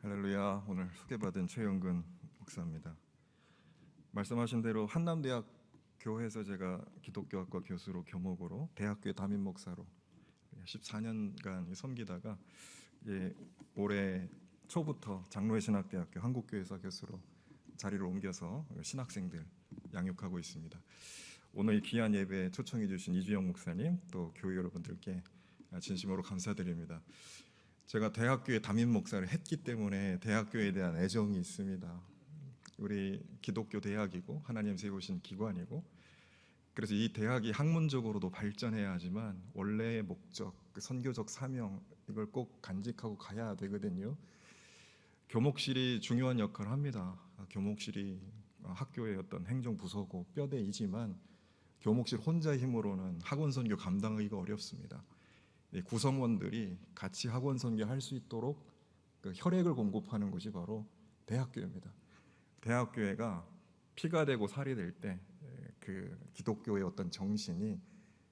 할렐루야. 오늘 소개받은 최영근 목사입니다. 말씀하신 대로 한남대학 교회에서 제가 기독교학과 교수로 교목으로 대학교의 담임 목사로 14년간 섬기다가 올해 초부터 장로회 신학대학교 한국교회사 교수로 자리를 옮겨서 신학생들 양육하고 있습니다. 오늘 이 귀한 예배에 초청해 주신 이주영 목사님 또 교회 여러분들께 진심으로 감사드립니다. 제가 대학교에 담임 목사를 했기 때문에 대학교에 대한 애정이 있습니다. 우리 기독교 대학이고 하나님 세우신 기관이고, 그래서 이 대학이 학문적으로도 발전해야 하지만 원래의 목적, 그 선교적 사명, 이걸 꼭 간직하고 가야 되거든요. 교목실이 중요한 역할을 합니다. 교목실이 학교의 어떤 행정부서고 뼈대이지만 교목실 혼자 힘으로는 학원 선교 감당하기가 어렵습니다. 구성원들이 같이 학원 선교할 수 있도록 그 혈액을 공급하는 곳이 바로 대학교입니다. 대학교회가 피가 되고 살이 될 때 그 기독교의 어떤 정신이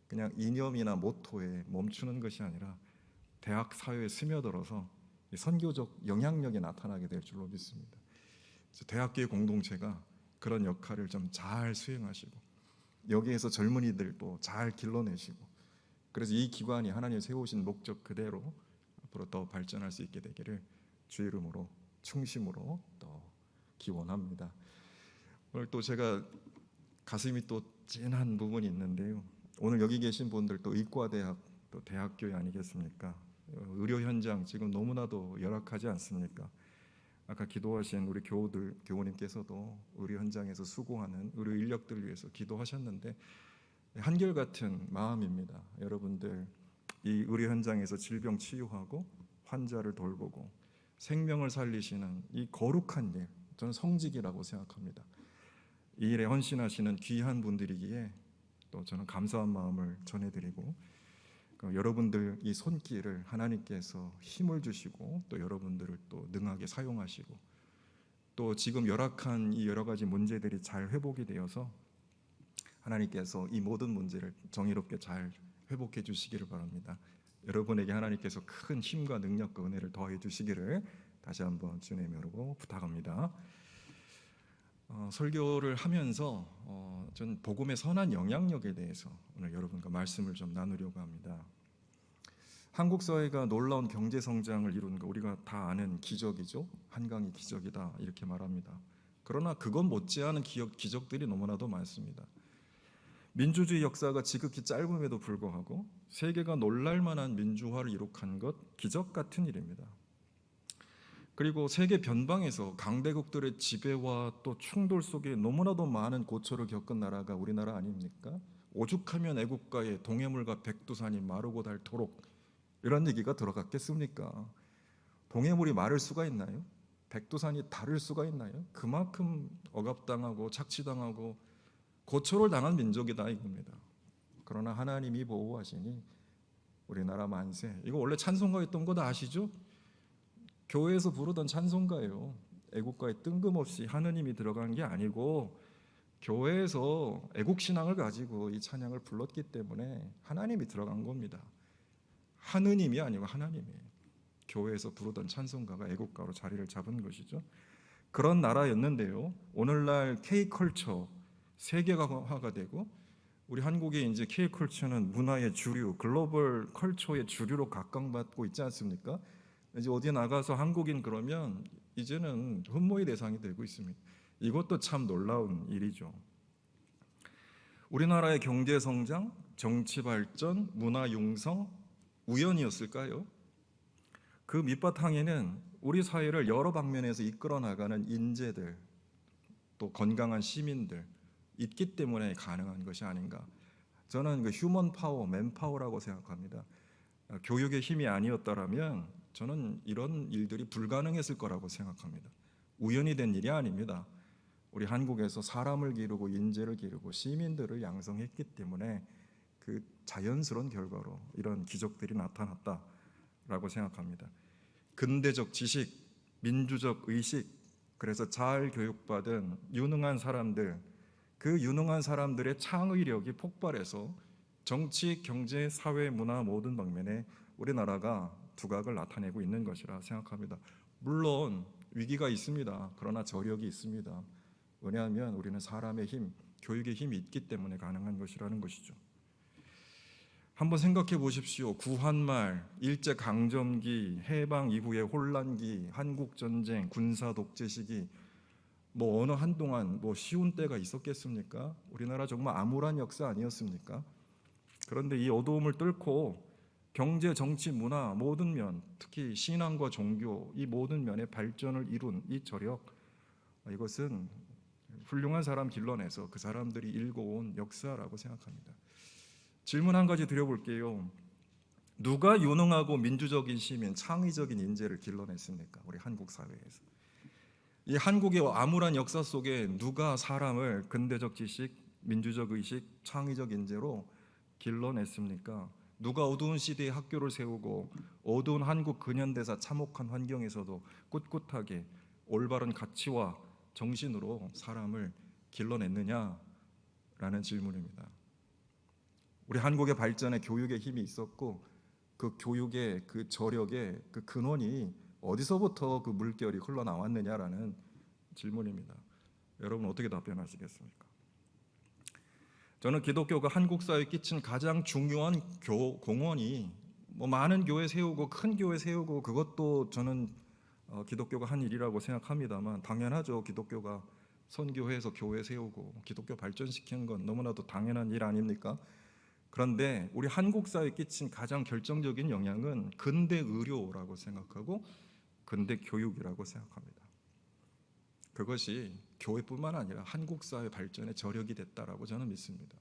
그냥 이념이나 모토에 멈추는 것이 아니라 대학 사회에 스며들어서 선교적 영향력이 나타나게 될 줄로 믿습니다. 대학교의 공동체가 그런 역할을 좀 잘 수행하시고 여기에서 젊은이들도 잘 길러내시고, 그래서 이 기관이 하나님 세우신 목적 그대로 앞으로 더 발전할 수 있게 되기를 주 이름으로 충심으로 또 기원합니다. 오늘 또 제가 가슴이 또 찐한 부분이 있는데요. 오늘 여기 계신 분들 또 의과대학 또 대학교회 아니겠습니까? 의료 현장 지금 너무나도 열악하지 않습니까? 아까 기도하신 우리 교우님께서도 의료 현장에서 수고하는 의료 인력들을 위해서 기도하셨는데 한결같은 마음입니다. 여러분들 이 의료 현장에서 질병 치유하고 환자를 돌보고 생명을 살리시는 이 거룩한 일, 저는 성직이라고 생각합니다. 이 일에 헌신하시는 귀한 분들이기에 또 저는 감사한 마음을 전해드리고, 여러분들 이 손길을 하나님께서 힘을 주시고 또 여러분들을 또 능하게 사용하시고 또 지금 열악한 이 여러 가지 문제들이 잘 회복이 되어서 하나님께서 이 모든 문제를 정의롭게 잘 회복해 주시기를 바랍니다. 여러분에게 하나님께서 큰 힘과 능력과 은혜를 더해 주시기를 다시 한번 주님의 이름으로 부탁합니다. 설교를 하면서 전 복음의 선한 영향력에 대해서 오늘 여러분과 말씀을 좀 나누려고 합니다. 한국 사회가 놀라운 경제 성장을 이룬 거 우리가 다 아는 기적이죠. 한강이 기적이다 이렇게 말합니다. 그러나 그것 못지않은 기적들이 너무나도 많습니다. 민주주의 역사가 지극히 짧음에도 불구하고 세계가 놀랄 만한 민주화를 이룩한 것 기적 같은 일입니다. 그리고 세계 변방에서 강대국들의 지배와 또 충돌 속에 너무나도 많은 고초를 겪은 나라가 우리나라 아닙니까? 오죽하면 애국가에 동해물과 백두산이 마르고 닳도록 이런 얘기가 들어갔겠습니까? 동해물이 마를 수가 있나요? 백두산이 닳을 수가 있나요? 그만큼 억압당하고 착취당하고 고초를 당한 민족이다 이겁니다. 그러나 하나님이 보호하시니 우리나라 만세. 이거 원래 찬송가였던 거 다 아시죠? 교회에서 부르던 찬송가예요. 애국가에 뜬금없이 하느님이 들어간 게 아니고 교회에서 애국신앙을 가지고 이 찬양을 불렀기 때문에 하나님이 들어간 겁니다. 하느님이 아니고 하나님이에요. 교회에서 부르던 찬송가가 애국가로 자리를 잡은 것이죠. 그런 나라였는데요. 오늘날 K컬처 세계화가 되고 우리 한국의 이제 K컬처는 문화의 주류, 글로벌 컬처의 주류로 각광받고 있지 않습니까? 이제 어디 나가서 한국인 그러면 이제는 흠모의 대상이 되고 있습니다. 이것도 참 놀라운 일이죠. 우리나라의 경제 성장, 정치 발전, 문화 융성 우연이었을까요? 그 밑바탕에는 우리 사회를 여러 방면에서 이끌어 나가는 인재들, 또 건강한 시민들 있기 때문에 가능한 것이 아닌가. 저는 그 휴먼 파워, 맨파워라고 생각합니다. 교육의 힘이 아니었더라면 저는 이런 일들이 불가능했을 거라고 생각합니다. 우연히 된 일이 아닙니다. 우리 한국에서 사람을 기르고 인재를 기르고 시민들을 양성했기 때문에 그 자연스러운 결과로 이런 기적들이 나타났다라고 생각합니다. 근대적 지식, 민주적 의식, 그래서 잘 교육받은 유능한 사람들, 그 유능한 사람들의 창의력이 폭발해서 정치, 경제, 사회, 문화 모든 방면에 우리나라가 두각을 나타내고 있는 것이라 생각합니다. 물론 위기가 있습니다. 그러나 저력이 있습니다. 왜냐하면 우리는 사람의 힘, 교육의 힘이 있기 때문에 가능한 것이라는 것이죠. 한번 생각해 보십시오. 구한말, 일제강점기, 해방 이후의 혼란기, 한국전쟁, 군사독재 시기, 어느 한동안 쉬운 때가 있었겠습니까? 우리나라 정말 암울한 역사 아니었습니까? 그런데 이 어두움을 뚫고 경제, 정치, 문화 모든 면, 특히 신앙과 종교 이 모든 면의 발전을 이룬 이 저력, 이것은 훌륭한 사람 길러내서 그 사람들이 일궈온 역사라고 생각합니다. 질문 한 가지 드려볼게요. 누가 유능하고 민주적인 시민, 창의적인 인재를 길러냈습니까? 우리 한국 사회에서. 이 한국의 암울한 역사 속에 누가 사람을 근대적 지식, 민주적 의식, 창의적 인재로 길러냈습니까? 누가 어두운 시대에 학교를 세우고 어두운 한국 근현대사 참혹한 환경에서도 꿋꿋하게 올바른 가치와 정신으로 사람을 길러냈느냐라는 질문입니다. 우리 한국의 발전에 교육의 힘이 있었고 그 교육의 그 저력의 그 근원이 어디서부터 그 물결이 흘러나왔느냐라는 질문입니다. 여러분 어떻게 답변하시겠습니까? 저는 기독교가 한국 사회에 끼친 가장 중요한 공헌이 많은 교회 세우고 큰 교회 세우고 그것도 저는 기독교가 한 일이라고 생각합니다만 당연하죠. 기독교가 선교회에서 교회 세우고 기독교 발전시키는 건 너무나도 당연한 일 아닙니까? 그런데 우리 한국 사회에 끼친 가장 결정적인 영향은 근대 의료라고 생각하고 근대 교육이라고 생각합니다. 그것이 교회뿐만 아니라 한국 사회 발전의 저력이 됐다라고 저는 믿습니다.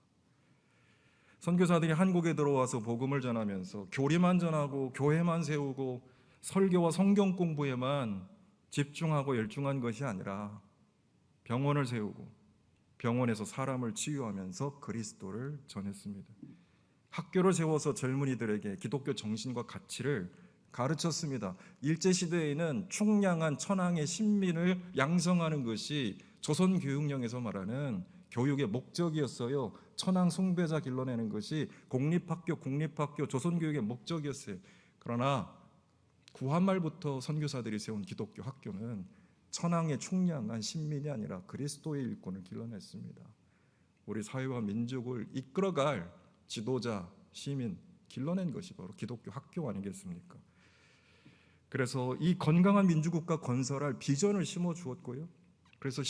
선교사들이 한국에 들어와서 복음을 전하면서 교리만 전하고 교회만 세우고 설교와 성경 공부에만 집중하고 열중한 것이 아니라 병원을 세우고 병원에서 사람을 치유하면서 그리스도를 전했습니다. 학교를 세워서 젊은이들에게 기독교 정신과 가치를 가르쳤습니다. 일제시대에는 충량한 천황의 신민을 양성하는 것이 조선교육령에서 말하는 교육의 목적이었어요. 천황 숭배자 길러내는 것이 공립학교, 조선교육의 목적이었어요. 그러나 구한말부터 선교사들이 세운 기독교 학교는 천황의 충량한 신민이 아니라 그리스도의 일꾼을 길러냈습니다. 우리 사회와 민족을 이끌어갈 지도자, 시민 길러낸 것이 바로 기독교 학교 아니겠습니까? 그래서 이 건강한 민주국가 건설할 비전을 심어 주었고요. 그래서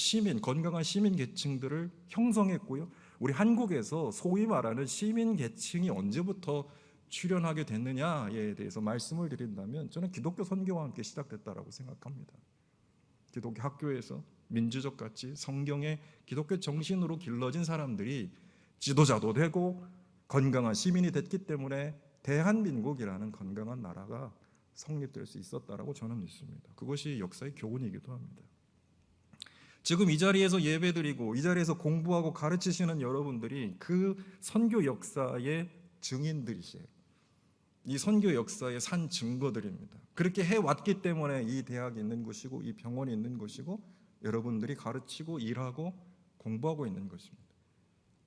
건강한 시민 계층들을 형성했고요. 우리 한국에서 소위 말하는 시민 계층이 언제부터 출현하게 됐느냐에 대해서 말씀을 드린다면 저는 기독교 선교와 함께 시작됐다라고 생각합니다. 기독교 학교에서 민주적 가치, 성경의 기독교 정신으로 길러진 사람들이 지도자도 되고 건강한 시민이 됐기 때문에 대한민국이라는 건강한 나라가 성립될 수 있었다라고 저는 믿습니다. 그것이 역사의 교훈이기도 합니다. 지금 이 자리에서 예배드리고 이 자리에서 공부하고 가르치시는 여러분들이 그 선교 역사의 증인들이세요. 이 선교 역사의 산 증거들입니다. 그렇게 해왔기 때문에 이 대학이 있는 것이고 이 병원이 있는 것이고 여러분들이 가르치고 일하고 공부하고 있는 것입니다.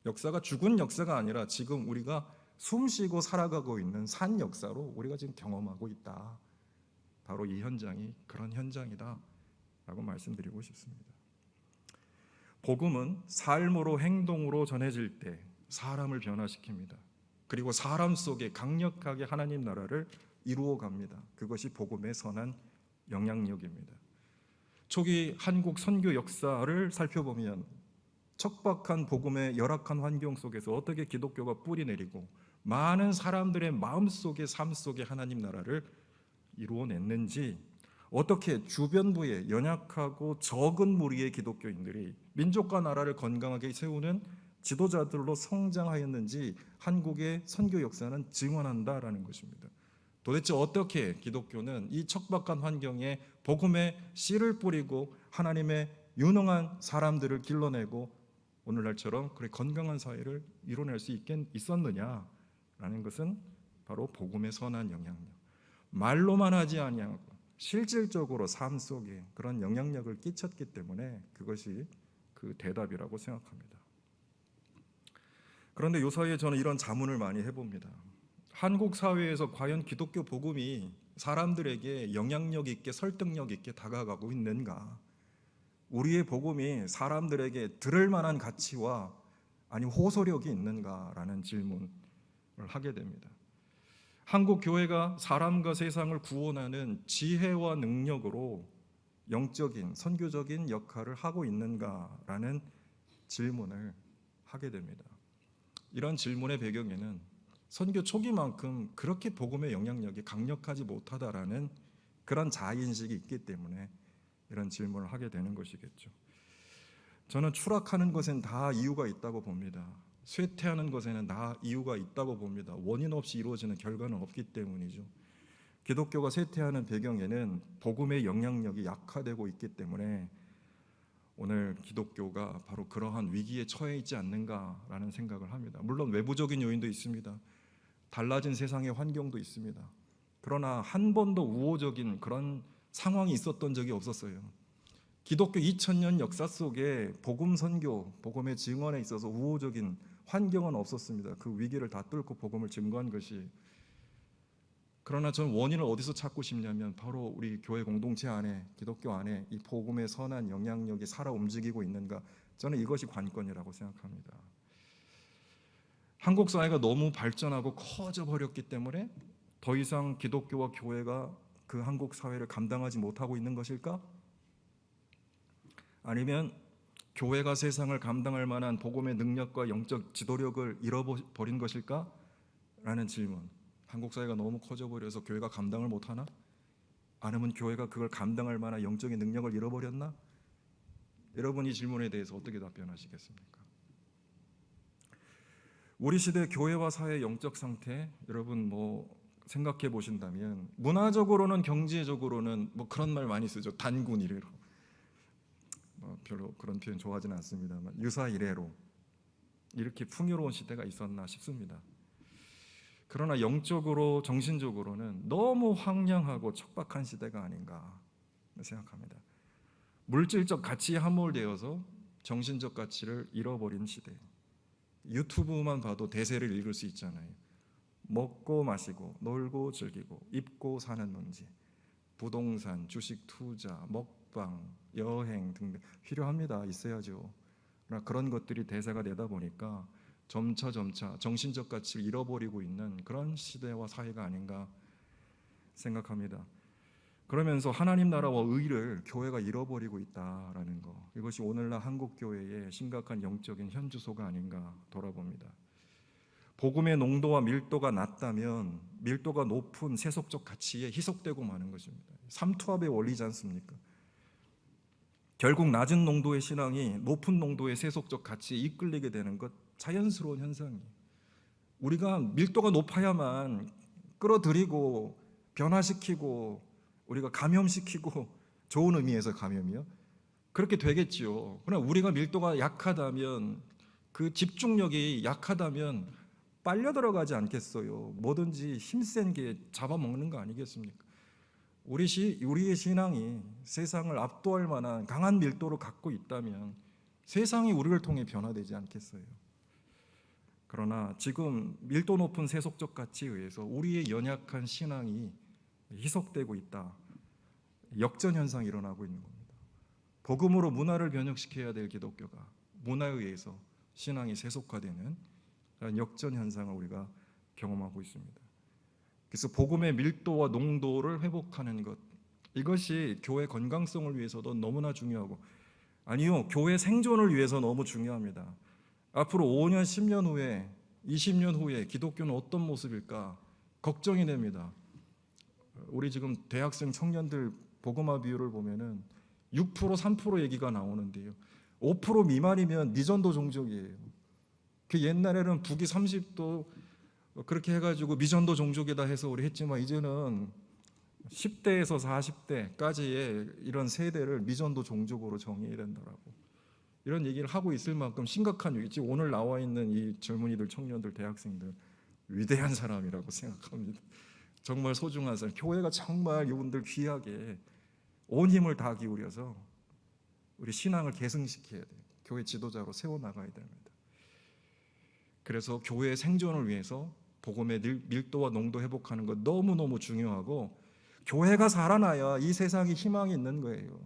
역사가 죽은 역사가 아니라 지금 우리가 숨쉬고 살아가고 있는 산 역사로 우리가 지금 경험하고 있다. 바로 이 현장이 그런 현장이다 라고 말씀드리고 싶습니다. 복음은 삶으로 행동으로 전해질 때 사람을 변화시킵니다. 그리고 사람 속에 강력하게 하나님 나라를 이루어 갑니다. 그것이 복음의 선한 영향력입니다. 초기 한국 선교 역사를 살펴보면 척박한 복음의 열악한 환경 속에서 어떻게 기독교가 뿌리내리고 많은 사람들의 마음속에 삶 속에 하나님 나라를 이루어냈는지, 어떻게 주변부에 연약하고 적은 무리의 기독교인들이 민족과 나라를 건강하게 세우는 지도자들로 성장하였는지 한국의 선교 역사는 증언한다라는 것입니다. 도대체 어떻게 기독교는 이 척박한 환경에 복음의 씨를 뿌리고 하나님의 유능한 사람들을 길러내고 오늘날처럼 그렇게 건강한 사회를 이뤄낼 수 있었느냐라는 것은 바로 복음의 선한 영향력. 말로만 하지 아니하고 실질적으로 삶 속에 그런 영향력을 끼쳤기 때문에 그것이 그 대답이라고 생각합니다. 그런데 요 사이에 저는 이런 자문을 많이 해봅니다. 한국 사회에서 과연 기독교 복음이 사람들에게 영향력 있게 설득력 있게 다가가고 있는가? 우리의 복음이 사람들에게 들을 만한 가치와 아니면 호소력이 있는가라는 질문을 하게 됩니다. 한국 교회가 사람과 세상을 구원하는 지혜와 능력으로 영적인 선교적인 역할을 하고 있는가라는 질문을 하게 됩니다. 이런 질문의 배경에는 선교 초기만큼 그렇게 복음의 영향력이 강력하지 못하다라는 그런 자아인식이 있기 때문에 이런 질문을 하게 되는 것이겠죠. 저는 추락하는 것엔 다 이유가 있다고 봅니다. 쇠퇴하는 것에는 다 이유가 있다고 봅니다. 원인 없이 이루어지는 결과는 없기 때문이죠. 기독교가 쇠퇴하는 배경에는 복음의 영향력이 약화되고 있기 때문에 오늘 기독교가 바로 그러한 위기에 처해 있지 않는가라는 생각을 합니다. 물론 외부적인 요인도 있습니다. 달라진 세상의 환경도 있습니다. 그러나 한 번도 우호적인 그런 상황이 있었던 적이 없었어요. 기독교 2000년 역사 속에 복음 선교, 복음의 증언에 있어서 우호적인 환경은 없었습니다. 그 위기를 다 뚫고 복음을 증거한 것이. 그러나 저는 원인을 어디서 찾고 싶냐면 바로 우리 교회 공동체 안에, 기독교 안에 이 복음의 선한 영향력이 살아 움직이고 있는가, 저는 이것이 관건이라고 생각합니다. 한국 사회가 너무 발전하고 커져 버렸기 때문에 더 이상 기독교와 교회가 그 한국 사회를 감당하지 못하고 있는 것일까? 아니면 교회가 세상을 감당할 만한 복음의 능력과 영적 지도력을 잃어버린 것일까? 라는 질문. 한국 사회가 너무 커져버려서 교회가 감당을 못하나? 아니면 교회가 그걸 감당할 만한 영적인 능력을 잃어버렸나? 여러분 이 질문에 대해서 어떻게 답변하시겠습니까? 우리 시대 교회와 사회의 영적 상태, 여러분 생각해 보신다면 문화적으로는 경제적으로는 그런 말 많이 쓰죠. 단군 이래로. 별로 그런 표현 좋아하지는 않습니다만 유사 이래로 이렇게 풍요로운 시대가 있었나 싶습니다. 그러나 영적으로 정신적으로는 너무 황량하고 척박한 시대가 아닌가 생각합니다. 물질적 가치에 함몰되어서 정신적 가치를 잃어버린 시대. 유튜브만 봐도 대세를 읽을 수 있잖아요. 먹고 마시고 놀고 즐기고 입고 사는 문제, 부동산, 주식 투자, 먹방, 여행 등등 필요합니다. 있어야죠. 그러나 그런 것들이 대세가 되다 보니까 점차 정신적 가치를 잃어버리고 있는 그런 시대와 사회가 아닌가 생각합니다. 그러면서 하나님 나라와 의를 교회가 잃어버리고 있다라는 거, 이것이 오늘날 한국 교회의 심각한 영적인 현주소가 아닌가 돌아봅니다. 복음의 농도와 밀도가 낮다면 밀도가 높은 세속적 가치에 희석되고 마는 것입니다. 삼투압의 원리지 않습니까? 결국 낮은 농도의 신앙이 높은 농도의 세속적 가치에 이끌리게 되는 것, 자연스러운 현상이에요. 우리가 밀도가 높아야만 끌어들이고 변화시키고 우리가 감염시키고, 좋은 의미에서 감염이요, 그렇게 되겠지요. 그러나 우리가 밀도가 약하다면, 그 집중력이 약하다면 빨려 들어가지 않겠어요? 뭐든지 힘센 게 잡아먹는 거 아니겠습니까? 우리의 신앙이 세상을 압도할 만한 강한 밀도를 갖고 있다면 세상이 우리를 통해 변화되지 않겠어요? 그러나 지금 밀도 높은 세속적 가치에 의해서 우리의 연약한 신앙이 희석되고 있다. 역전 현상이 일어나고 있는 겁니다. 복음으로 문화를 변혁시켜야 될 기독교가 문화에 의해서 신앙이 세속화되는 그런 역전 현상을 우리가 경험하고 있습니다. 그래서 복음의 밀도와 농도를 회복하는 것, 이것이 교회 건강성을 위해서도 너무나 중요하고, 아니요, 교회 생존을 위해서 너무 중요합니다. 앞으로 5년, 10년 후에, 20년 후에 기독교는 어떤 모습일까 걱정이 됩니다. 우리 지금 대학생 청년들 복음화 비율을 보면은 6%, 3% 얘기가 나오는데요, 5% 미만이면 미전도 종족이에요. 그 옛날에는 북이 30도 그렇게 해가지고 미전도 종족이다 해서 우리 했지만, 이제는 10대에서 40대까지의 이런 세대를 미전도 종족으로 정의해야 된다라고, 이런 얘기를 하고 있을 만큼 심각한 위기. 지금 오늘 나와 있는 이 젊은이들, 청년들, 대학생들 위대한 사람이라고 생각합니다. 정말 소중한 사람. 교회가 정말 이분들 귀하게 온 힘을 다 기울여서 우리 신앙을 계승시켜야 돼요. 교회 지도자로 세워나가야 됩니다. 그래서 교회의 생존을 위해서 복음의 밀도와 농도 회복하는 것 너무너무 중요하고, 교회가 살아나야 이 세상에 희망이 있는 거예요.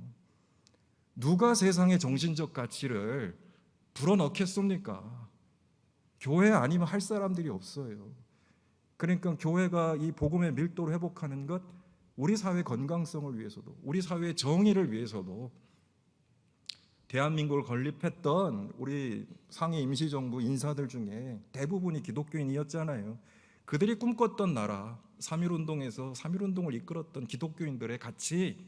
누가 세상의 정신적 가치를 불어넣겠습니까? 교회 아니면 할 사람들이 없어요. 그러니까 교회가 이 복음의 밀도를 회복하는 것, 우리 사회 건강성을 위해서도, 우리 사회의 정의를 위해서도, 대한민국을 건립했던 우리 상해 임시정부 인사들 중에 대부분이 기독교인이었잖아요. 그들이 꿈꿨던 나라, 3.1운동에서 3.1운동을 이끌었던 기독교인들의 가치,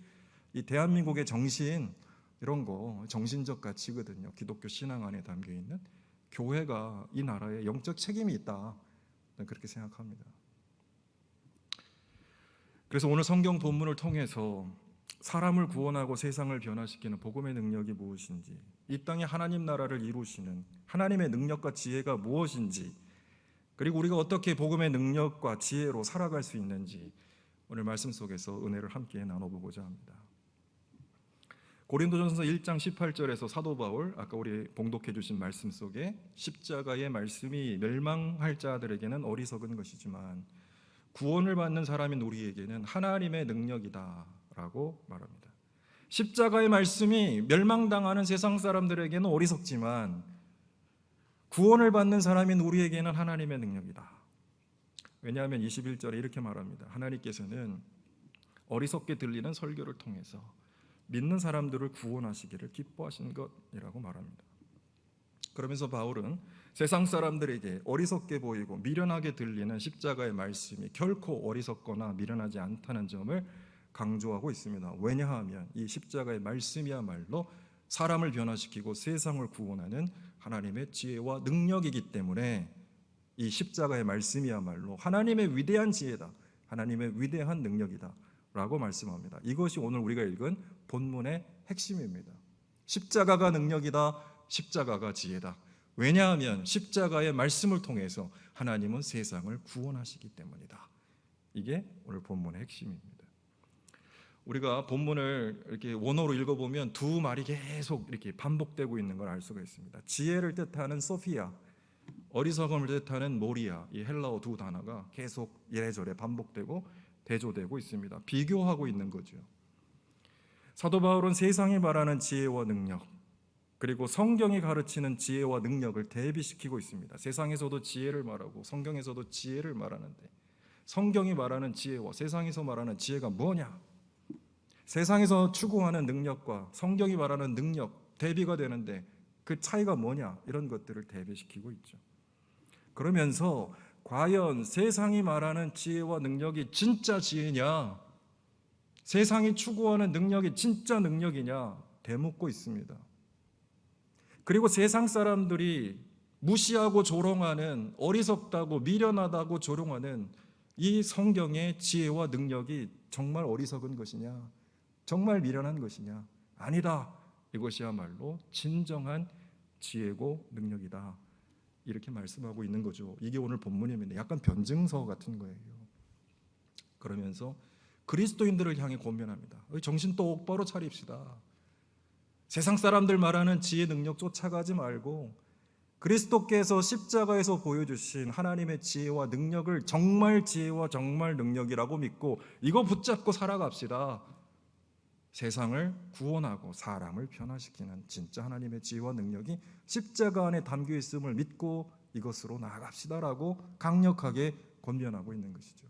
이 대한민국의 정신, 이런 거 정신적 가치거든요. 기독교 신앙 안에 담겨있는. 교회가 이 나라에 영적 책임이 있다, 그렇게 생각합니다. 그래서 오늘 성경 본문을 통해서 사람을 구원하고 세상을 변화시키는 복음의 능력이 무엇인지, 이 땅에 하나님 나라를 이루시는 하나님의 능력과 지혜가 무엇인지, 그리고 우리가 어떻게 복음의 능력과 지혜로 살아갈 수 있는지 오늘 말씀 속에서 은혜를 함께 나눠보고자 합니다. 고린도전서 1장 18절에서 사도 바울, 아까 우리 봉독해 주신 말씀 속에 십자가의 말씀이 멸망할 자들에게는 어리석은 것이지만 구원을 받는 사람인 우리에게는 하나님의 능력이다 라고 말합니다. 십자가의 말씀이 멸망당하는 세상 사람들에게는 어리석지만 구원을 받는 사람인 우리에게는 하나님의 능력이다. 왜냐하면 21절에 이렇게 말합니다. 하나님께서는 어리석게 들리는 설교를 통해서 믿는 사람들을 구원하시기를 기뻐하신 것이라고 말합니다. 그러면서 바울은 세상 사람들에게 어리석게 보이고 미련하게 들리는 십자가의 말씀이 결코 어리석거나 미련하지 않다는 점을 강조하고 있습니다. 왜냐하면 이 십자가의 말씀이야말로 사람을 변화시키고 세상을 구원하는 하나님의 지혜와 능력이기 때문에 이 십자가의 말씀이야말로 하나님의 위대한 지혜다, 하나님의 위대한 능력이다 라고 말씀합니다. 이것이 오늘 우리가 읽은 본문의 핵심입니다. 십자가가 능력이다, 십자가가 지혜다. 왜냐하면 십자가의 말씀을 통해서 하나님은 세상을 구원하시기 때문이다. 이게 오늘 본문의 핵심입니다. 우리가 본문을 이렇게 원어로 읽어보면 두 말이 계속 이렇게 반복되고 있는 걸 알 수가 있습니다. 지혜를 뜻하는 소피아, 어리석음을 뜻하는 모리아, 이 헬라어 두 단어가 계속 이래저래 반복되고 대조되고 있습니다. 비교하고 있는 거죠. 사도 바울은 세상이 말하는 지혜와 능력, 그리고 성경이 가르치는 지혜와 능력을 대비시키고 있습니다. 세상에서도 지혜를 말하고 성경에서도 지혜를 말하는데, 성경이 말하는 지혜와 세상에서 말하는 지혜가 뭐냐? 세상에서 추구하는 능력과 성경이 말하는 능력 대비가 되는데 그 차이가 뭐냐? 이런 것들을 대비시키고 있죠. 그러면서 과연 세상이 말하는 지혜와 능력이 진짜 지혜냐, 세상이 추구하는 능력이 진짜 능력이냐 되묻고 있습니다. 그리고 세상 사람들이 무시하고 조롱하는, 어리석다고 미련하다고 조롱하는 이 성경의 지혜와 능력이 정말 어리석은 것이냐, 정말 미련한 것이냐? 아니다. 이것이야말로 진정한 지혜고 능력이다. 이렇게 말씀하고 있는 거죠. 이게 오늘 본문입니다. 약간 변증서 같은 거예요. 그러면서 그리스도인들을 향해 권면합니다. 정신 똑바로 차립시다. 세상 사람들 말하는 지혜 능력 쫓아가지 말고 그리스도께서 십자가에서 보여주신 하나님의 지혜와 능력을 정말 지혜와 정말 능력이라고 믿고 이거 붙잡고 살아갑시다. 세상을 구원하고 사람을 변화시키는 진짜 하나님의 지혜와 능력이 십자가 안에 담겨 있음을 믿고 이것으로 나아갑시다라고 강력하게 권면하고 있는 것이죠.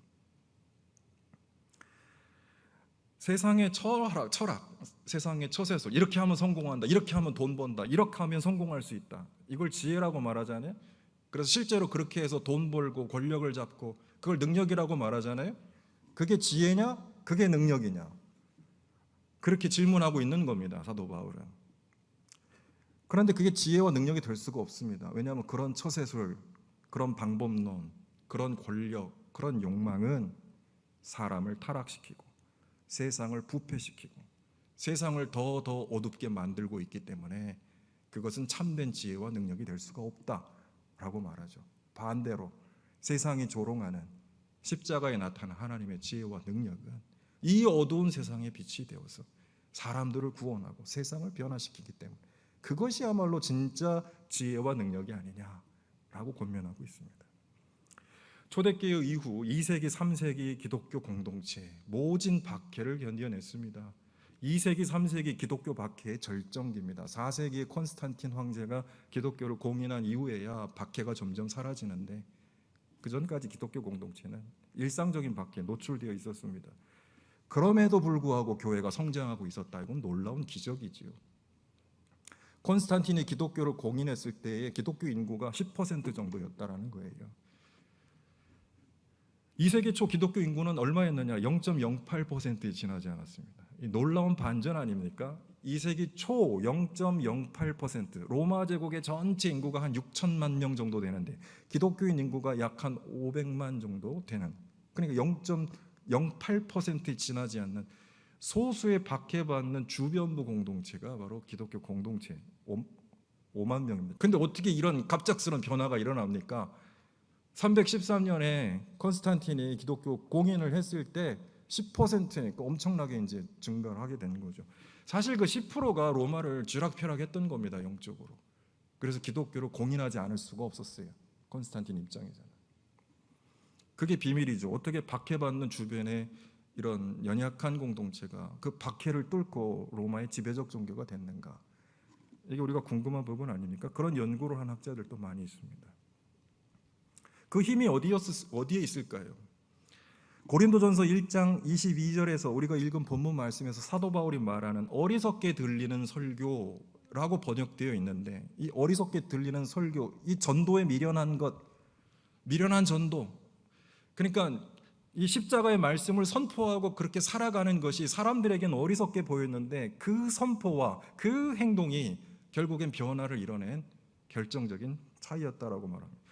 세상의 철학, 세상의 처세술, 이렇게 하면 성공한다, 이렇게 하면 돈 번다, 이렇게 하면 성공할 수 있다, 이걸 지혜라고 말하잖아요. 그래서 실제로 그렇게 해서 돈 벌고 권력을 잡고 그걸 능력이라고 말하잖아요. 그게 지혜냐? 그게 능력이냐? 그렇게 질문하고 있는 겁니다, 사도 바울은. 그런데 그게 지혜와 능력이 될 수가 없습니다. 왜냐하면 그런 처세술, 그런 방법론, 그런 권력, 그런 욕망은 사람을 타락시키고 세상을 부패시키고 세상을 더 어둡게 만들고 있기 때문에 그것은 참된 지혜와 능력이 될 수가 없다라고 말하죠. 반대로 세상이 조롱하는 십자가에 나타난 하나님의 지혜와 능력은 이 어두운 세상에 빛이 되어서 사람들을 구원하고 세상을 변화시키기 때문에 그것이야말로 진짜 지혜와 능력이 아니냐라고 권면하고 있습니다. 초대교회 이후 2세기, 3세기 기독교 공동체 모진 박해를 견뎌냈습니다. 2세기, 3세기 기독교 박해의 절정기입니다. 4세기의 콘스탄틴 황제가 기독교를 공인한 이후에야 박해가 점점 사라지는데 그 전까지 기독교 공동체는 일상적인 박해에 노출되어 있었습니다. 그럼에도 불구하고 교회가 성장하고 있었다. 이건 놀라운 기적이지요. 콘스탄틴이 기독교를 공인했을 때에 기독교 인구가 10% 정도였다라는 거예요. 2세기 초 기독교 인구는 얼마였느냐? 0.08%에 지나지 않았습니다. 이 놀라운 반전 아닙니까? 2세기 초 0.08%, 로마 제국의 전체 인구가 한 6천만 명 정도 되는데 기독교인 인구가 약 한 500만 정도 되는, 그러니까 0.08%에 지나지 않는 소수의 박해받는 주변부 공동체가 바로 기독교 공동체 5만 명입니다. 근데 어떻게 이런 갑작스러운 변화가 일어납니까? 313년에 콘스탄틴이 기독교 공인을 했을 때 10%니까 엄청나게 이제 증가를 하게 되는 거죠. 사실 그 10%가 로마를 쥐락펴락했던 겁니다, 영적으로. 그래서 기독교를 공인하지 않을 수가 없었어요, 콘스탄틴 입장에서는. 그게 비밀이죠. 어떻게 박해받는 주변에 이런 연약한 공동체가 그 박해를 뚫고 로마의 지배적 종교가 됐는가? 이게 우리가 궁금한 부분 아닙니까? 그런 연구를 한 학자들도 많이 있습니다. 그 힘이 어디에 있을까요? 고린도전서 1장 22절에서 우리가 읽은 본문 말씀에서 사도 바울이 말하는 어리석게 들리는 설교라고 번역되어 있는데, 이 어리석게 들리는 설교, 이 전도에 미련한 것, 미련한 전도, 그러니까 이 십자가의 말씀을 선포하고 그렇게 살아가는 것이 사람들에게는 어리석게 보였는데 그 선포와 그 행동이 결국엔 변화를 이뤄낸 결정적인 차이였다라고 말합니다.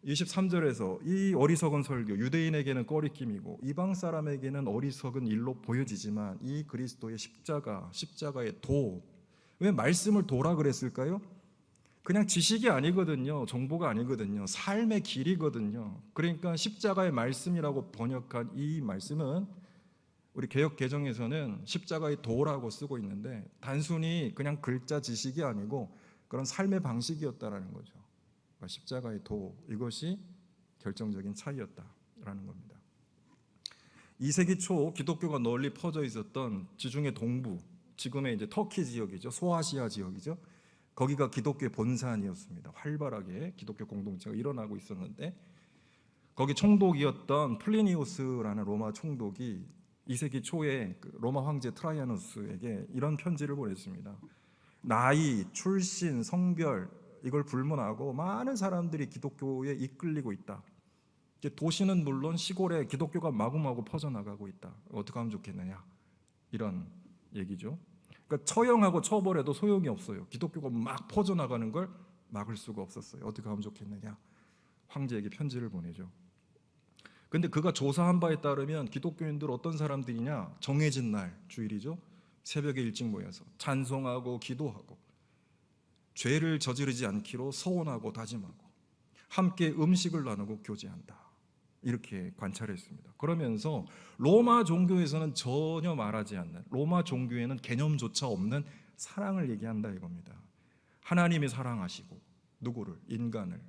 23절에서 이 어리석은 설교, 유대인에게는 꺼리낌이고 이방 사람에게는 어리석은 일로 보여지지만 이 그리스도의 십자가의 도, 왜 말씀을 도라 그랬을까요? 그냥 지식이 아니거든요. 정보가 아니거든요. 삶의 길이거든요. 그러니까 십자가의 말씀이라고 번역한 이 말씀은 우리 개역 개정에서는 십자가의 도라고 쓰고 있는데 단순히 그냥 글자 지식이 아니고 그런 삶의 방식이었다라는 거죠. 십자가의 도, 이것이 결정적인 차이였다라는 겁니다. 2세기 초 기독교가 널리 퍼져 있었던 지중해 동부, 지금의 이제 터키 지역이죠. 소아시아 지역이죠. 거기가 기독교의 본산이었습니다. 활발하게 기독교 공동체가 일어나고 있었는데 거기 총독이었던 플리니우스라는 로마 총독이 2세기 초에 로마 황제 트라이아누스에게 이런 편지를 보냈습니다. 나이, 출신, 성별 이걸 불문하고 많은 사람들이 기독교에 이끌리고 있다. 도시는 물론 시골에 기독교가 마구마구 퍼져나가고 있다. 어떻게 하면 좋겠느냐, 이런 얘기죠. 그러니까 처형하고 처벌해도 소용이 없어요. 기독교가 막 퍼져나가는 걸 막을 수가 없었어요. 어떻게 하면 좋겠느냐, 황제에게 편지를 보내죠. 근데 그가 조사한 바에 따르면 기독교인들 어떤 사람들이냐, 정해진 날, 주일이죠, 새벽에 일찍 모여서 찬송하고 기도하고 죄를 저지르지 않기로 서원하고 다짐하고 함께 음식을 나누고 교제한다, 이렇게 관찰했습니다. 그러면서 로마 종교에서는 전혀 말하지 않는, 로마 종교에는 개념조차 없는 사랑을 얘기한다 이겁니다. 하나님이 사랑하시고 누구를? 인간을.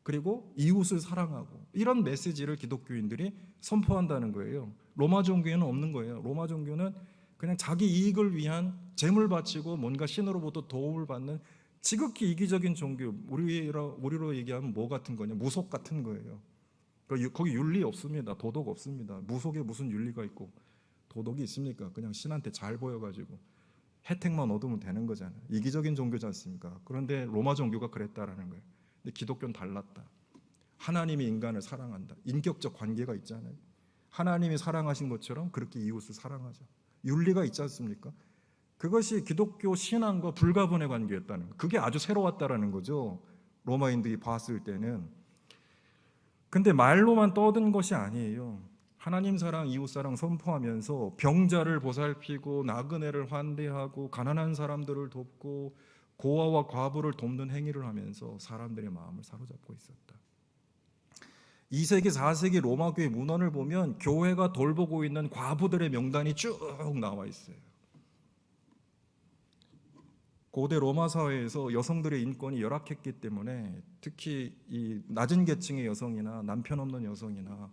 그리고 이웃을 사랑하고, 이런 메시지를 기독교인들이 선포한다는 거예요. 로마 종교에는 없는 거예요. 로마 종교는 그냥 자기 이익을 위한 재물 바치고 뭔가 신으로부터 도움을 받는 지극히 이기적인 종교, 우리로 얘기하면 뭐 같은 거냐, 무속 같은 거예요. 거기 윤리 없습니다. 도덕 없습니다. 무속에 무슨 윤리가 있고 도덕이 있습니까? 그냥 신한테 잘 보여가지고 혜택만 얻으면 되는 거잖아요. 이기적인 종교지 않습니까? 그런데 로마 종교가 그랬다라는 거예요. 근데 기독교는 달랐다. 하나님이 인간을 사랑한다. 인격적 관계가 있잖아요. 하나님이 사랑하신 것처럼 그렇게 이웃을 사랑하자. 윤리가 있지 않습니까? 그것이 기독교 신앙과 불가분의 관계였다는 거. 그게 아주 새로웠다라는 거죠. 로마인들이 봤을 때는. 근데 말로만 떠든 것이 아니에요. 하나님 사랑, 이웃 사랑 선포하면서 병자를 보살피고 나그네를 환대하고 가난한 사람들을 돕고 고아와 과부를 돕는 행위를 하면서 사람들의 마음을 사로잡고 있었다. 2세기, 4세기 로마 교회 문헌을 보면 교회가 돌보고 있는 과부들의 명단이 쭉 나와 있어요. 고대 로마 사회에서 여성들의 인권이 열악했기 때문에 특히 이 낮은 계층의 여성이나 남편 없는 여성이나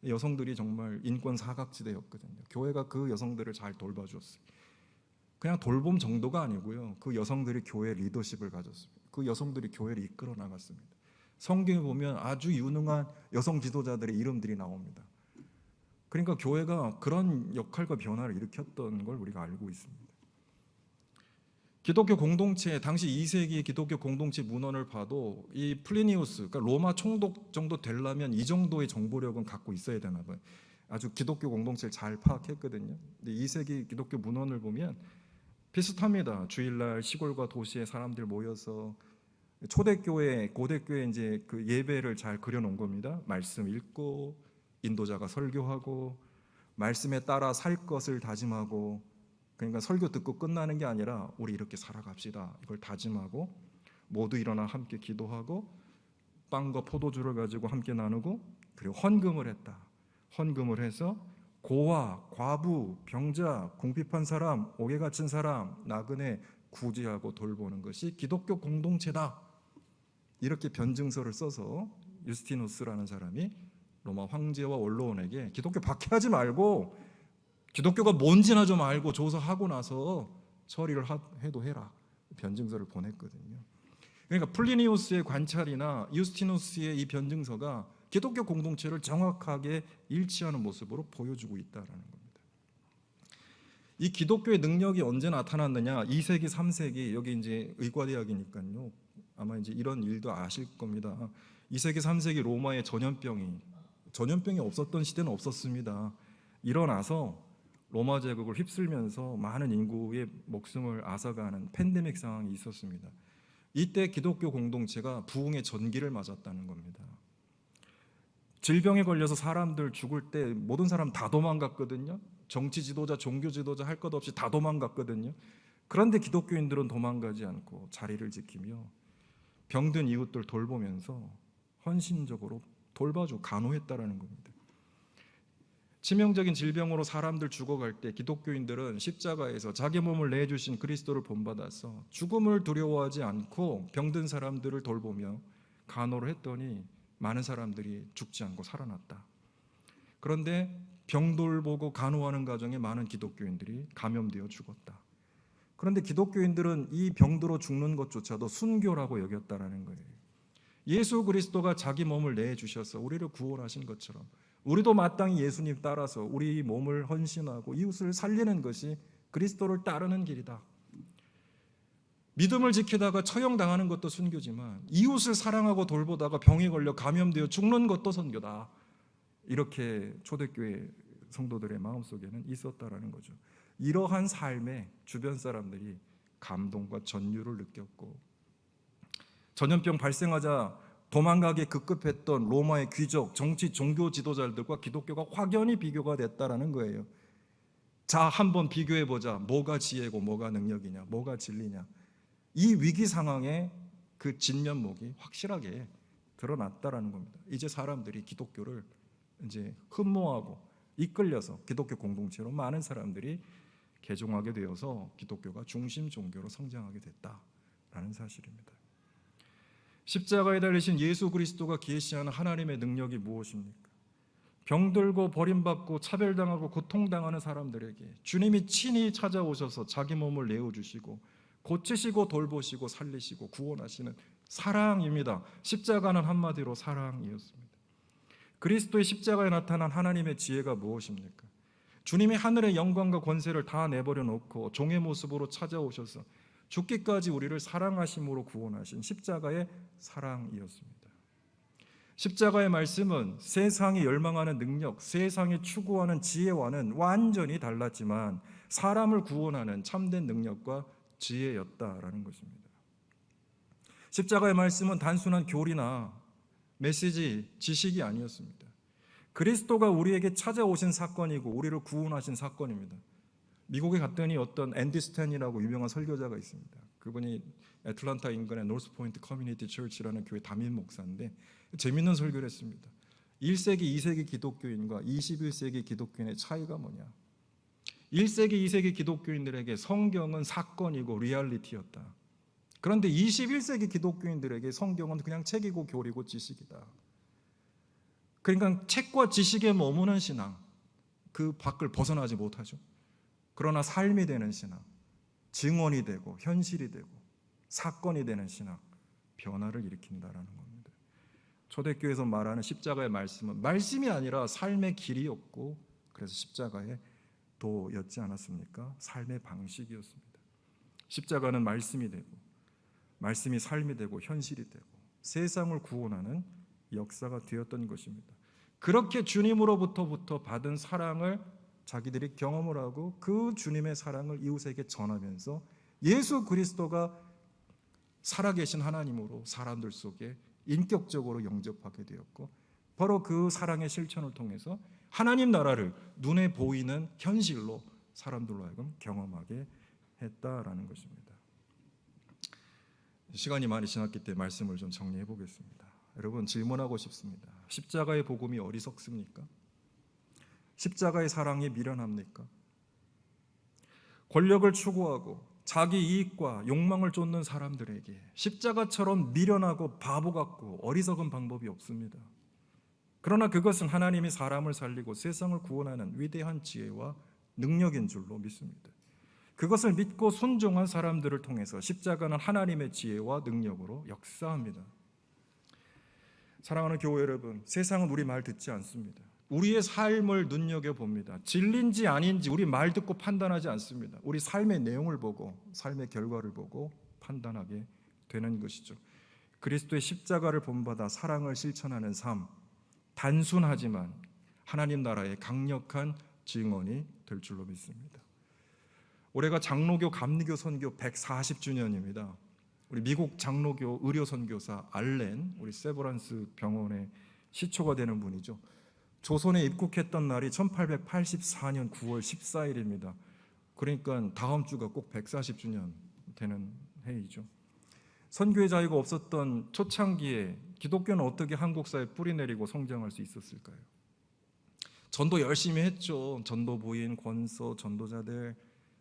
여성들이 정말 인권 사각지대였거든요. 교회가 그 여성들을 잘 돌봐줬어요. 그냥 돌봄 정도가 아니고요. 그 여성들이 교회 리더십을 가졌습니다. 그 여성들이 교회를 이끌어 나갔습니다. 성경에 보면 아주 유능한 여성 지도자들의 이름들이 나옵니다. 그러니까 교회가 그런 역할과 변화를 일으켰던 걸 우리가 알고 있습니다. 기독교 공동체, 당시 2세기 기독교 공동체 문헌을 봐도 이 플리니우스, 그러니까 로마 총독 정도 되려면 이 정도의 정보력은 갖고 있어야 되나 봐요. 아주 기독교 공동체를 잘 파악했거든요. 근데 2세기 기독교 문헌을 보면 비슷합니다. 주일날 시골과 도시에 사람들 모여서 초대교회, 고대교회 이제 그 예배를 잘 그려놓은 겁니다. 말씀 읽고 인도자가 설교하고 말씀에 따라 살 것을 다짐하고, 그러니까 설교 듣고 끝나는 게 아니라 우리 이렇게 살아갑시다 이걸 다짐하고 모두 일어나 함께 기도하고 빵과 포도주를 가지고 함께 나누고, 그리고 헌금을 했다. 헌금을 해서 고아, 과부, 병자, 궁핍한 사람, 옥에 갇힌 사람, 나그네 구제하고 돌보는 것이 기독교 공동체다. 이렇게 변증서를 써서 유스티누스라는 사람이 로마 황제와 원로원에게 기독교 박해하지 말고 기독교가 뭔지나 좀 알고 조사하고 나서 처리를 해도 해라, 변증서를 보냈거든요. 그러니까 플리니우스의 관찰이나 유스티누스의 이 변증서가 기독교 공동체를 정확하게 일치하는 모습으로 보여주고 있다는 겁니다. 이 기독교의 능력이 언제 나타났느냐? 2세기, 3세기, 여기 이제 의과대학이니까요. 아마 이제 이런 일도 아실 겁니다. 2세기, 3세기 로마의 전염병이 없었던 시대는 없었습니다. 일어나서 로마 제국을 휩쓸면서 많은 인구의 목숨을 앗아가는 팬데믹 상황이 있었습니다. 이때 기독교 공동체가 부흥의 전기를 맞았다는 겁니다. 질병에 걸려서 사람들 죽을 때 모든 사람 다 도망갔거든요. 정치 지도자, 종교 지도자 할 것 없이 다 도망갔거든요. 그런데 기독교인들은 도망가지 않고 자리를 지키며 병든 이웃들 돌보면서 헌신적으로 돌봐주고 간호했다라는 겁니다. 치명적인 질병으로 사람들 죽어갈 때 기독교인들은 십자가에서 자기 몸을 내주신 그리스도를 본받아서 죽음을 두려워하지 않고 병든 사람들을 돌보며 간호를 했더니 많은 사람들이 죽지 않고 살아났다. 그런데 병 돌보고 간호하는 과정에 많은 기독교인들이 감염되어 죽었다. 그런데 기독교인들은 이 병들어 죽는 것조차도 순교라고 여겼다라는 거예요. 예수 그리스도가 자기 몸을 내주셔서 우리를 구원하신 것처럼 우리도 마땅히 예수님 따라서 우리 몸을 헌신하고 이웃을 살리는 것이 그리스도를 따르는 길이다. 믿음을 지키다가 처형당하는 것도 순교지만 이웃을 사랑하고 돌보다가 병에 걸려 감염되어 죽는 것도 선교다. 이렇게 초대교회 성도들의 마음속에는 있었다라는 거죠. 이러한 삶에 주변 사람들이 감동과 전율을 느꼈고, 전염병 발생하자 도망가기 급급했던 로마의 귀족, 정치, 종교 지도자들과 기독교가 확연히 비교가 됐다라는 거예요. 자, 한번 비교해보자. 뭐가 지혜고 뭐가 능력이냐, 뭐가 진리냐. 이 위기 상황에 그 진면목이 확실하게 드러났다라는 겁니다. 이제 사람들이 기독교를 이제 흠모하고 이끌려서 기독교 공동체로 많은 사람들이 개종하게 되어서 기독교가 중심 종교로 성장하게 됐다라는 사실입니다. 십자가에 달리신 예수 그리스도가 계시하는 하나님의 능력이 무엇입니까? 병들고 버림받고 차별당하고 고통당하는 사람들에게 주님이 친히 찾아오셔서 자기 몸을 내어주시고 고치시고 돌보시고 살리시고 구원하시는 사랑입니다. 십자가는 한마디로 사랑이었습니다. 그리스도의 십자가에 나타난 하나님의 지혜가 무엇입니까? 주님이 하늘의 영광과 권세를 다 내버려 놓고 종의 모습으로 찾아오셔서 죽기까지 우리를 사랑하심으로 구원하신 십자가의 사랑이었습니다. 십자가의 말씀은 세상이 열망하는 능력, 세상이 추구하는 지혜와는 완전히 달랐지만 사람을 구원하는 참된 능력과 지혜였다라는 것입니다. 십자가의 말씀은 단순한 교리나 메시지, 지식이 아니었습니다. 그리스도가 우리에게 찾아오신 사건이고 우리를 구원하신 사건입니다. 미국에 갔더니 어떤 앤디 스탠이라고 유명한 설교자가 있습니다. 그분이 애틀란타 인근의 노스포인트 커뮤니티 처치라는 교회 담임 목사인데 재밌는 설교를 했습니다. 1세기, 2세기 기독교인과 21세기 기독교인의 차이가 뭐냐? 1세기, 2세기 기독교인들에게 성경은 사건이고 리얼리티였다. 그런데 21세기 기독교인들에게 성경은 그냥 책이고 교리고 지식이다. 그러니까 책과 지식에 머무는 신앙, 그 밖을 벗어나지 못하죠. 그러나 삶이 되는 신앙, 증언이 되고 현실이 되고 사건이 되는 신앙, 변화를 일으킨다라는 겁니다. 초대교회에서 말하는 십자가의 말씀은 말씀이 아니라 삶의 길이었고, 그래서 십자가의 도였지 않았습니까? 삶의 방식이었습니다. 십자가는 말씀이 되고, 말씀이 삶이 되고 현실이 되고 세상을 구원하는 역사가 되었던 것입니다. 그렇게 주님으로부터 받은 사랑을 자기들이 경험을 하고 그 주님의 사랑을 이웃에게 전하면서 예수 그리스도가 살아계신 하나님으로 사람들 속에 인격적으로 영접하게 되었고, 바로 그 사랑의 실천을 통해서 하나님 나라를 눈에 보이는 현실로 사람들로 하여금 경험하게 했다라는 것입니다. 시간이 많이 지났기 때문에 말씀을 좀 정리해 보겠습니다. 여러분, 질문하고 싶습니다. 십자가의 복음이 어리석습니까? 십자가의 사랑이 미련합니까? 권력을 추구하고 자기 이익과 욕망을 쫓는 사람들에게 십자가처럼 미련하고 바보 같고 어리석은 방법이 없습니다. 그러나 그것은 하나님이 사람을 살리고 세상을 구원하는 위대한 지혜와 능력인 줄로 믿습니다. 그것을 믿고 순종한 사람들을 통해서 십자가는 하나님의 지혜와 능력으로 역사합니다. 사랑하는 교회 여러분, 세상은 우리 말 듣지 않습니다. 우리의 삶을 눈여겨봅니다. 진리인지 아닌지 우리 말 듣고 판단하지 않습니다. 우리 삶의 내용을 보고 삶의 결과를 보고 판단하게 되는 것이죠. 그리스도의 십자가를 본받아 사랑을 실천하는 삶, 단순하지만 하나님 나라의 강력한 증언이 될 줄로 믿습니다. 올해가 장로교 감리교 선교 140주년입니다. 우리 미국 장로교 의료 선교사 알렌, 우리 세브란스 병원의 시초가 되는 분이죠. 조선에 입국했던 날이 1884년 9월 14일입니다. 그러니까 다음 주가 꼭 140주년 되는 해이죠. 선교의 자유가 없었던 초창기에 기독교는 어떻게 한국사에 뿌리내리고 성장할 수 있었을까요? 전도 열심히 했죠. 전도 부인, 권서, 전도자들,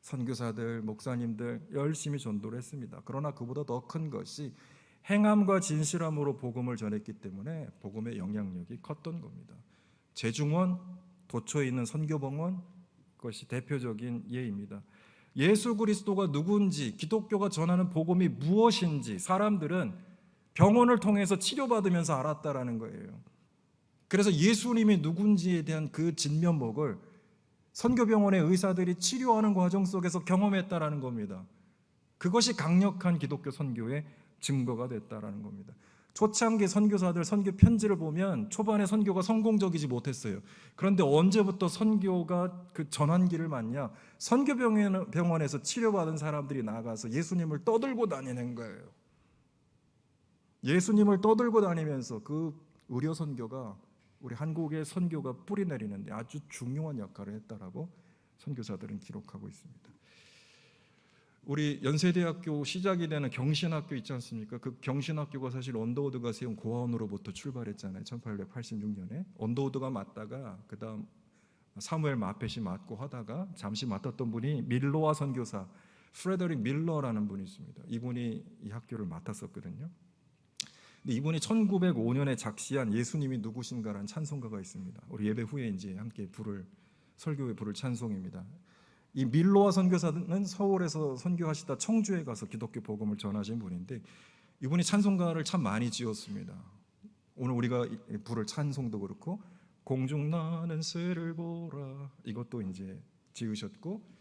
선교사들, 목사님들 열심히 전도를 했습니다. 그러나 그보다 더 큰 것이 행함과 진실함으로 복음을 전했기 때문에 복음의 영향력이 컸던 겁니다. 제중원, 도초에 있는 선교병원, 그것이 대표적인 예입니다. 예수 그리스도가 누군지, 기독교가 전하는 복음이 무엇인지 사람들은 병원을 통해서 치료받으면서 알았다라는 거예요. 그래서 예수님이 누군지에 대한 그 진면목을 선교병원의 의사들이 치료하는 과정 속에서 경험했다라는 겁니다. 그것이 강력한 기독교 선교의 증거가 됐다라는 겁니다. 초창기 선교사들 선교 편지를 보면 초반에 선교가 성공적이지 못했어요. 그런데 언제부터 선교가 그 전환기를 맞냐? 선교병원에서 치료받은 사람들이 나가서 예수님을 떠들고 다니는 거예요. 예수님을 떠들고 다니면서 그 의료 선교가 우리 한국의 선교가 뿌리내리는데 아주 중요한 역할을 했다라고 선교사들은 기록하고 있습니다. 우리 연세대학교 시작이 되는 경신학교 있지 않습니까? 그 경신학교가 사실 언더우드가 세운 고아원으로부터 출발했잖아요. 1886년에 언더우드가 맡다가 그 다음 사무엘 마펫이 맡고 하다가 잠시 맡았던 분이 밀러와 선교사 프레더릭 밀러라는 분이 있습니다. 이분이 이 학교를 맡았었거든요. 근데 이분이 1905년에 작시한 예수님이 누구신가라는 찬송가가 있습니다. 우리 예배 후에 이제 함께 설교에 부를 찬송입니다. 이 밀러와 선교사는 서울에서 선교하시다 청주에 가서 기독교 복음을 전하신 분인데 이분이 찬송가를 참 많이 지었습니다. 오늘 우리가 부를 찬송도 그렇고 공중 나는 새를 보라 이것도 이제 지으셨고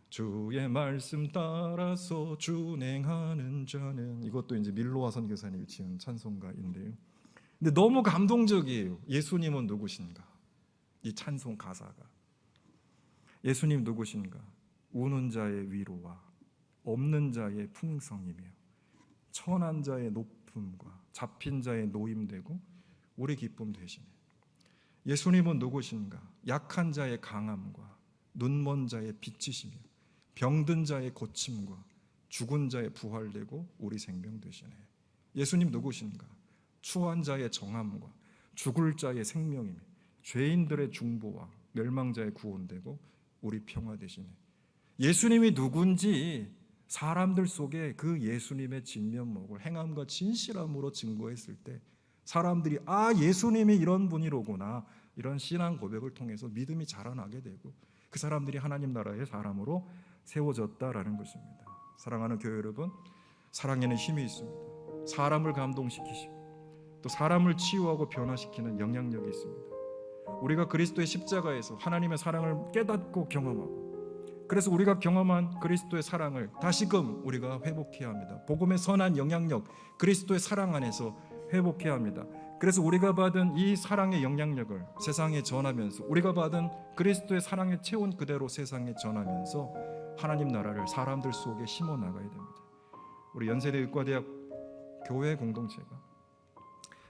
주의 말씀 따라서 준행하는 자는 이것도 이제 밀러와 선교사님이 지은 찬송가인데요. 근데 너무 감동적이에요. 예수님은 누구신가? 이 찬송 가사가 예수님 누구신가? 우는 자의 위로와 없는 자의 풍성이며 천한 자의 높음과 잡힌 자의 노임되고 우리 기쁨 되시네. 예수님은 누구신가? 약한 자의 강함과 눈먼 자의 빛이시며 병든 자의 고침과 죽은 자의 부활되고 우리 생명 되시네. 예수님 누구신가? 추한 자의 정함과 죽을 자의 생명이며 죄인들의 중보와 멸망자의 구원되고 우리 평화 되시네. 예수님이 누군지 사람들 속에 그 예수님의 진면목을 행함과 진실함으로 증거했을 때 사람들이 예수님이 이런 분이로구나, 이런 신앙 고백을 통해서 믿음이 자라나게 되고 그 사람들이 하나님 나라의 사람으로 세워졌다라는 것입니다. 사랑하는 교회 여러분, 사랑에는 힘이 있습니다. 사람을 감동시키시고 또 사람을 치유하고 변화시키는 영향력이 있습니다. 우리가 그리스도의 십자가에서 하나님의 사랑을 깨닫고 경험하고, 그래서 우리가 경험한 그리스도의 사랑을 다시금 우리가 회복해야 합니다. 복음의 선한 영향력, 그리스도의 사랑 안에서 회복해야 합니다. 그래서 우리가 받은 이 사랑의 영향력을 세상에 전하면서, 우리가 받은 그리스도의 사랑의 체온 그대로 세상에 전하면서 하나님 나라를 사람들 속에 심어 나가야 됩니다. 우리 연세대 의과대학 교회 공동체가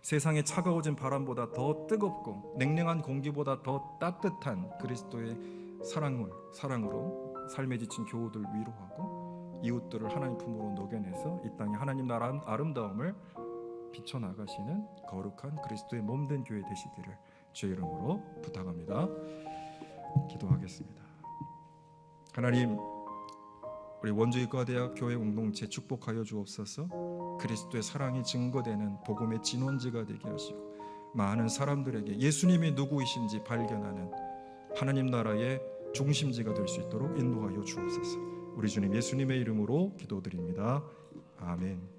세상에 차가워진 바람보다 더 뜨겁고 냉랭한 공기보다 더 따뜻한 그리스도의 사랑으로 삶에 지친 교우들 위로하고 이웃들을 하나님 품으로 녹여내서 이 땅에 하나님 나라 아름다움을 비춰나가시는 거룩한 그리스도의 몸된 교회 되시기를 주의 이름으로 부탁합니다. 기도하겠습니다. 하나님, 우리 원주의과대학 교회 공동체 축복하여 주옵소서. 그리스도의 사랑이 증거되는 복음의 진원지가 되게 하시고 많은 사람들에게 예수님이 누구이신지 발견하는 하나님 나라의 중심지가 될 수 있도록 인도하여 주옵소서. 우리 주님 예수님의 이름으로 기도드립니다. 아멘.